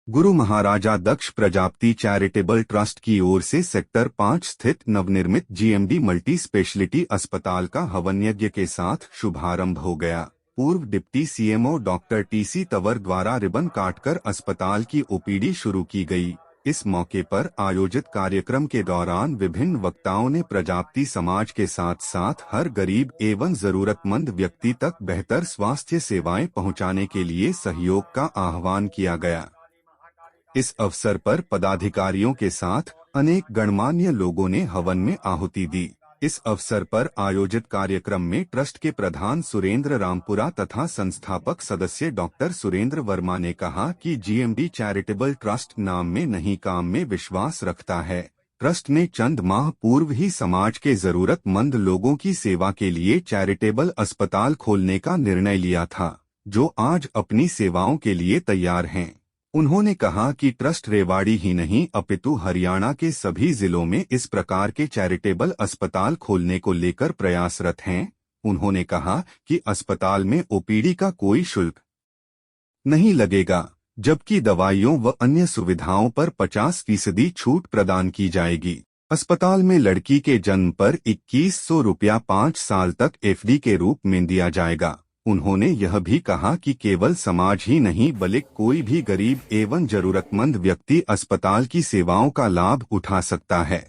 गुरु महाराजा दक्ष Prajapati charitable trust की ओर से sector 5 स्थित नवनिर्मित जीएमडी मल्टी स्पेशलिटी अस्पताल का हवन यज्ञ के साथ शुभारंभ हो गया। पूर्व deputy CMO doctor TC Tanwar द्वारा रिबन काटकर अस्पताल की ओपीडी शुरू की गई। इस मौके पर आयोजित कार्यक्रम के दौरान विभिन्न वक्ताओं ने प्रजापति समाज के साथ साथ हर गरीब एवं जरूरतमंद व्यक्ति तक बेहतर स्वास्थ्य सेवाएं पहुंचाने के लिए सहयोग का आह्वान किया गया। इस अवसर पर पदाधिकारियों के साथ अनेक गणमान्य लोगों ने हवन में आहुति दी। इस अवसर पर आयोजित कार्यक्रम में ट्रस्ट के प्रधान सुरेंद्र रामपुरा तथा संस्थापक सदस्य डॉक्टर सुरेंद्र वर्मा ने कहा कि जीएमडी चैरिटेबल ट्रस्ट नाम में नहीं काम में विश्वास रखता है। ट्रस्ट ने चंद माह पूर्व ही समाज के जरूरतमंद लोगों की सेवा के लिए चैरिटेबल अस्पताल खोलने का निर्णय लिया था, जो आज अपनी सेवाओं के लिए तैयार हैं। उन्होंने कहा कि ट्रस्ट रेवाड़ी ही नहीं अपितु हरियाणा के सभी जिलों में इस प्रकार के चैरिटेबल अस्पताल खोलने को लेकर प्रयासरत हैं। उन्होंने कहा कि अस्पताल में ओपीडी का कोई शुल्क नहीं लगेगा, जबकि दवाइयों व अन्य सुविधाओं पर 50% छूट प्रदान की जाएगी। अस्पताल में लड़की के जन्म पर 2100 रुपया 5 साल तक एफडी के रूप में दिया जाएगा। उन्होंने यह भी कहा कि केवल समाज ही नहीं बल्कि कोई भी गरीब एवं जरूरतमंद व्यक्ति अस्पताल की सेवाओं का लाभ उठा सकता है।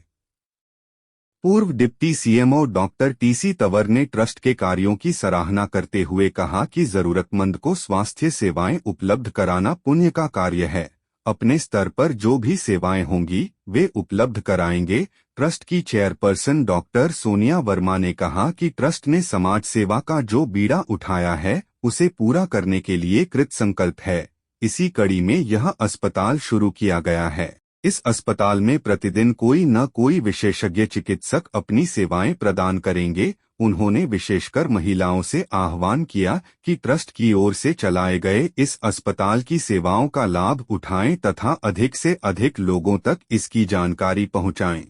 पूर्व deputy CMO doctor TC Tanwar ने ट्रस्ट के कार्यों की सराहना करते हुए कहा कि जरूरतमंद को स्वास्थ्य सेवाएं उपलब्ध कराना पुण्य का कार्य है। अपने स्तर पर जो भी सेवाएं होंगी वे उपलब्ध कराएंगे। ट्रस्ट की चेयरपर्सन डॉक्टर सोनिया वर्मा ने कहा कि ट्रस्ट ने समाज सेवा का जो बीड़ा उठाया है उसे पूरा करने के लिए कृत संकल्प है। इसी कड़ी में यह अस्पताल शुरू किया गया है। इस अस्पताल में प्रतिदिन कोई न कोई विशेषज्ञ चिकित्सक अपनी सेवाएं प्रदान करेंगे। उन्होंने विशेषकर महिलाओं से आह्वान किया कि ट्रस्ट की ओर से चलाए गए इस अस्पताल की सेवाओं का लाभ उठाएं तथा अधिक से अधिक लोगों तक इसकी जानकारी पहुंचाएं।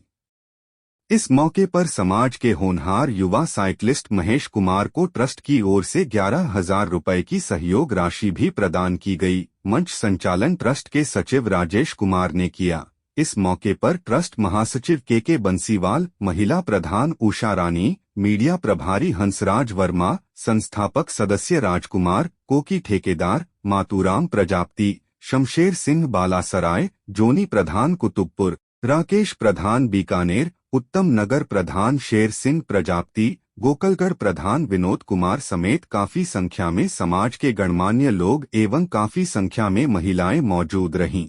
इस मौके पर समाज के होनहार युवा साइकिलिस्ट महेश कुमार को ट्रस्ट की ओर से 11,000 रुपए की सहयोग राशि भी प्रदान की गई। मंच संचालन ट्रस्ट के सचिव राजेश कुमार ने किया। इस मौके पर ट्रस्ट महासचिव के बंसीवाल, महिला प्रधान उषा रानी, मीडिया प्रभारी हंसराज वर्मा, संस्थापक सदस्य राजकुमार, कोकी ठेकेदार मातूराम प्रजापति, शमशेर सिंह बालासराय, जोनी प्रधान कुतुबपुर, राकेश प्रधान बीकानेर, उत्तम नगर प्रधान शेर सिंह प्रजापति, गोकलगढ़ प्रधान विनोद कुमार समेत काफी संख्या में समाज के गणमान्य लोग एवं काफी संख्या में महिलाएं मौजूद रहीं।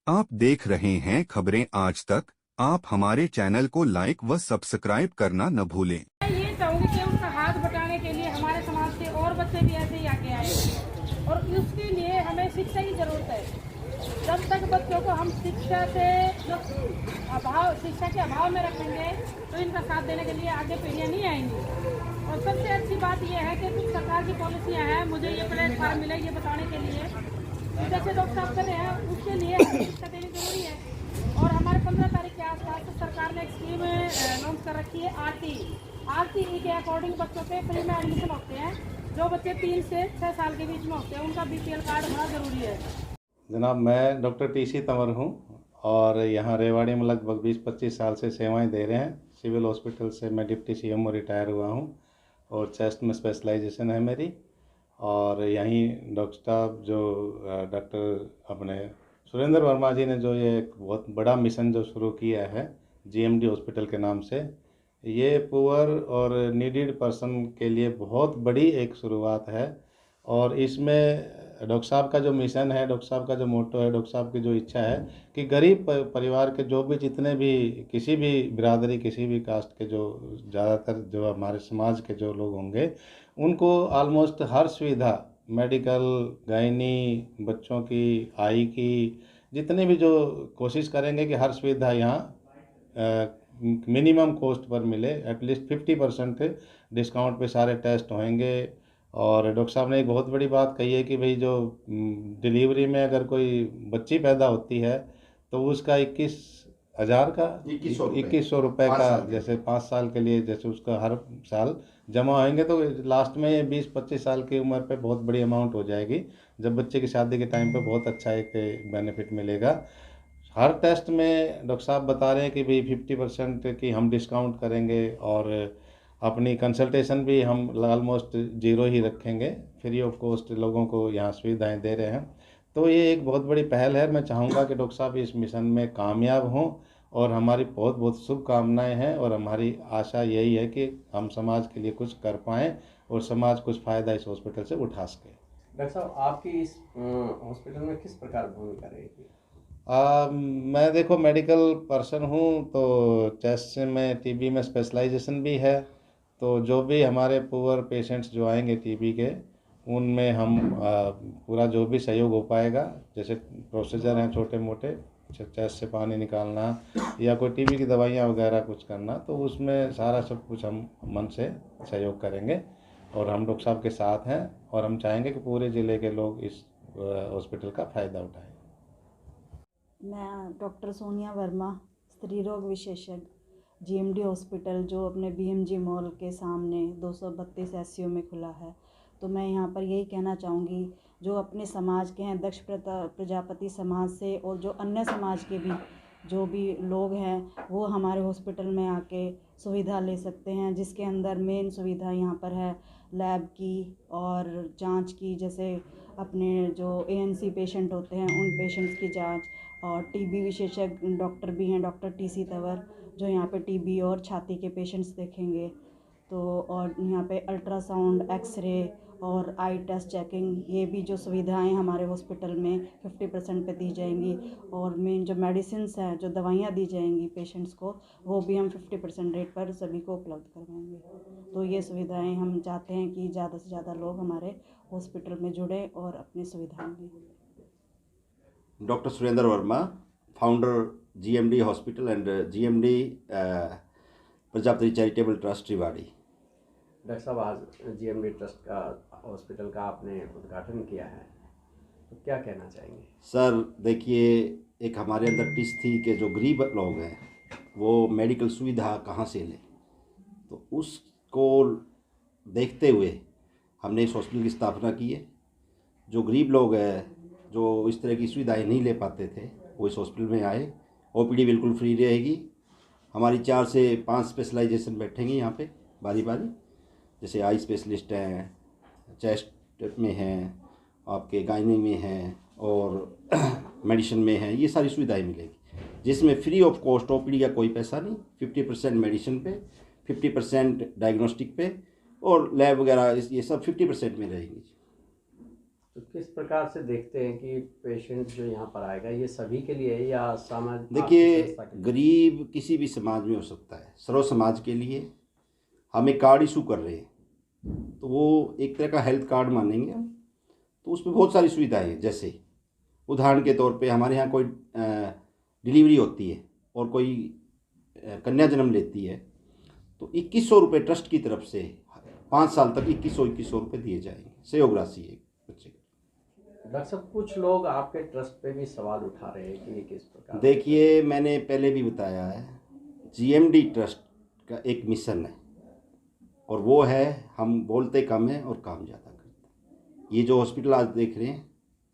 आप देख रहे हैं खबरें आज तक। आप हमारे चैनल को लाइक व सब्सक्राइब करना न भूलें। ये चाहूंगी कि उसका हाथ बटाने के लिए हमारे समाज के और बच्चे भी ऐसे ही आगे आए और उसके लिए हमें शिक्षा की जरूरत है। जब तक बच्चों को हम शिक्षा के अभाव में रखेंगे तो इनका साथ देने के लिए आगे पीढ़ियां नहीं आएंगी। और सबसे अच्छी बात यह है कि कुछ सरकार की पॉलिसियां हैं, मुझे ये प्लेटफॉर्म मिले ये बताने के लिए जैसे डॉक्टर साहब कर रहे हैं, उसके लिए शिक्षा देनी जरूरी है। और हमारे 15 तारीख के आसपास तो सरकार ने एक स्कीम लॉन्च कर रखी है आरटीई के अकॉर्डिंग बच्चों के फ्री में एडमिशन होते हैं। जो बच्चे 3 से 6 साल के बीच में होते हैं उनका बीपीएल कार्ड होना जरूरी है। जनाब, मैं डॉक्टर टीसी तंवर हूँ और यहाँ रेवाड़ी में लगभग 20-25 साल से सेवाएं दे रहे हैं। सिविल हॉस्पिटल से मैं डिप्टी सीएमओ रिटायर हुआ हूँ और चेस्ट में स्पेशलाइजेशन है मेरी। और यहीं डॉक्टर साहब जो डॉक्टर अपने सुरेंद्र वर्मा जी ने जो ये एक बहुत बड़ा मिशन जो शुरू किया है जीएमडी हॉस्पिटल के नाम से, ये पुअर और नीडेड पर्सन के लिए बहुत बड़ी एक शुरुआत है। और इसमें डॉक्टर साहब का जो मिशन है, डॉक्टर साहब का जो मोटो है, डॉक्टर साहब की जो इच्छा है कि गरीब परिवार के जो भी जितने भी किसी भी बिरादरी किसी भी कास्ट के जो ज़्यादातर जो हमारे समाज के जो लोग होंगे उनको ऑलमोस्ट हर सुविधा, मेडिकल, गायनी, बच्चों की, आई की, जितने भी जो कोशिश करेंगे कि हर सुविधा यहाँ मिनिमम कॉस्ट पर मिले। एटलीस्ट 50% डिस्काउंट पे सारे टेस्ट होंगे। और डॉक्टर साहब ने एक बहुत बड़ी बात कही है कि भाई जो डिलीवरी में अगर कोई बच्ची पैदा होती है तो उसका हज़ार का 2100 रुपये पाँच का, साल के। जैसे 5 साल के लिए, जैसे उसका हर साल जमा होंगे तो लास्ट में 20-25 साल की उम्र पे बहुत बड़ी अमाउंट हो जाएगी। जब बच्चे की शादी के टाइम पे बहुत अच्छा एक बेनिफिट मिलेगा। हर टेस्ट में डॉक्टर साहब बता रहे हैं कि भाई 50% की हम डिस्काउंट करेंगे, और अपनी कंसल्टेशन भी हम ऑलमोस्ट ज़ीरो ही रखेंगे, फ्री ऑफ कॉस्ट लोगों को यहाँ सुविधाएं दे रहे हैं। तो ये एक बहुत बड़ी पहल है। मैं चाहूँगा कि डॉक्टर साहब इस मिशन में कामयाब हों, और हमारी बहुत बहुत शुभकामनाएं हैं, और हमारी आशा यही है कि हम समाज के लिए कुछ कर पाएँ और समाज कुछ फ़ायदा इस हॉस्पिटल से उठा सके। डॉक्टर साहब, आपकी इस हॉस्पिटल में किस प्रकार भूमिका रहेगी? मैं देखो मेडिकल पर्सन हूँ, तो चेस्ट में टीबी में स्पेशलाइजेशन भी है। तो जो भी हमारे पुअर पेशेंट्स जो आएंगे टीबी के, उनमें हम पूरा जो भी सहयोग हो पाएगा, जैसे प्रोसीजर हैं छोटे मोटे, चेस्ट से पानी निकालना या कोई टीबी की दवाइयाँ वगैरह कुछ करना, तो उसमें सारा सब कुछ हम मन से सहयोग करेंगे, और हम डॉक्टर साहब के साथ हैं, और हम चाहेंगे कि पूरे ज़िले के लोग इस हॉस्पिटल का फ़ायदा उठाएं। मैं डॉक्टर सोनिया वर्मा, स्त्री रोग विशेषज्ञ, जीएमडी हॉस्पिटल जो अपने बीएमजी मॉल के सामने 232 एससीओ में खुला है। तो मैं यहाँ पर यही कहना चाहूँगी, जो अपने समाज के हैं, दक्ष प्रजापति समाज से और जो अन्य समाज के भी जो भी लोग हैं, वो हमारे हॉस्पिटल में आके सुविधा ले सकते हैं, जिसके अंदर मेन सुविधा यहाँ पर है लैब की और जांच की। जैसे अपने जो एएनसी पेशेंट होते हैं, उन पेशेंट्स की जांच, और टीबी विशेषज्ञ डॉक्टर भी हैं, डॉक्टर टीसी तंवर, जो यहाँ पे टीबी और छाती के पेशेंट्स देखेंगे। तो और यहाँ पे अल्ट्रासाउंड, एक्सरे और आई टेस्ट चेकिंग, ये भी जो सुविधाएं हमारे हॉस्पिटल में 50% पे दी जाएंगी। और मेन जो मेडिसिन्स हैं, जो दवाइयाँ दी जाएंगी पेशेंट्स को, वो भी हम 50% रेट पर सभी को उपलब्ध करवाएंगे। तो ये सुविधाएं हम चाहते हैं कि ज़्यादा से ज़्यादा लोग हमारे हॉस्पिटल में जुड़ें और अपनी सुविधाएं लें। Doctor Surendra Verma, founder GMD hospital and GMD Prajapati charitable trust Rewari. Doctor साहब, आज जीएमडी ट्रस्ट का हॉस्पिटल का आपने उद्घाटन किया है, तो क्या कहना चाहेंगे? सर देखिए, एक हमारे अंदर टिच थी कि जो गरीब लोग हैं वो मेडिकल सुविधा कहाँ से लें, तो उसको देखते हुए हमने इस हॉस्पिटल की स्थापना की है। जो गरीब लोग हैं, जो इस तरह की सुविधाएं नहीं ले पाते थे, वो इस हॉस्पिटल में आए। ओपीडी बिल्कुल फ्री रहेगी। हमारी 4 से 5 स्पेशलाइजेशन बैठेंगे यहाँ पे बारी बारी, जैसे आई स्पेशलिस्ट हैं, चेस्ट में हैं, आपके गायनी में हैं, और मेडिसिन में हैं। ये सारी सुविधाएं मिलेगी, जिसमें फ्री ऑफ कॉस्ट ओपीडी का कोई पैसा नहीं, 50% मेडिसिन पे, 50% डायग्नोस्टिक पे, और लैब वगैरह ये सब 50% में रहेंगी। तो किस प्रकार से देखते हैं कि पेशेंट जो यहाँ पर आएगा, ये सभी के लिए है या समाज? देखिए, गरीब किसी भी समाज में हो सकता है। सर्व समाज के लिए हम एक कार्ड इशू कर रहे हैं, तो वो एक तरह का हेल्थ कार्ड मानेंगे हम। तो उसमें बहुत सारी सुविधाएं हैं, जैसे उदाहरण के तौर पे हमारे यहाँ कोई डिलीवरी होती है और कोई कन्या जन्म लेती है, तो 2100 रुपये ट्रस्ट की तरफ से 5 साल तक 2100 रुपये दिए जाएंगे, सहयोग राशि है बच्चे। डॉक्टर साहब, कुछ लोग आपके ट्रस्ट पे भी सवाल उठा रहे हैं कि ये किस प्रकार? देखिए, मैंने पहले भी बताया है, जीएमडी ट्रस्ट का एक मिशन है, और वो है हम बोलते कम है और काम ज़्यादा करते हैं। ये जो हॉस्पिटल आज देख रहे हैं,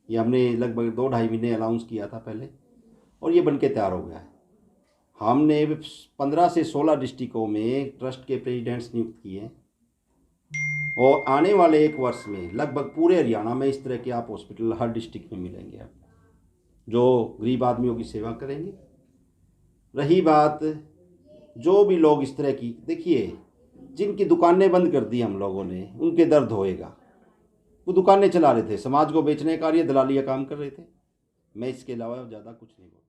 ये हमने लगभग 2-2.5 महीने अनाउंस किया था पहले, और ये बन के तैयार हो गया है। हमने 15 से 16 डिस्ट्रिक्टों में ट्रस्ट के प्रेसिडेंट्स नियुक्त किए हैं, और आने वाले 1 वर्ष में लगभग पूरे हरियाणा में इस तरह के आप हॉस्पिटल हर डिस्ट्रिक्ट में मिलेंगे, आप जो गरीब आदमियों की सेवा करेंगे। रही बात जो भी लोग इस तरह की, देखिए जिनकी दुकानें बंद कर दी हम लोगों ने, उनके दर्द होएगा। वो दुकानें चला रहे थे, समाज को बेचने का, ये दलालिया काम कर रहे थे। मैं इसके अलावा ज़्यादा कुछ नहीं बोलूँ।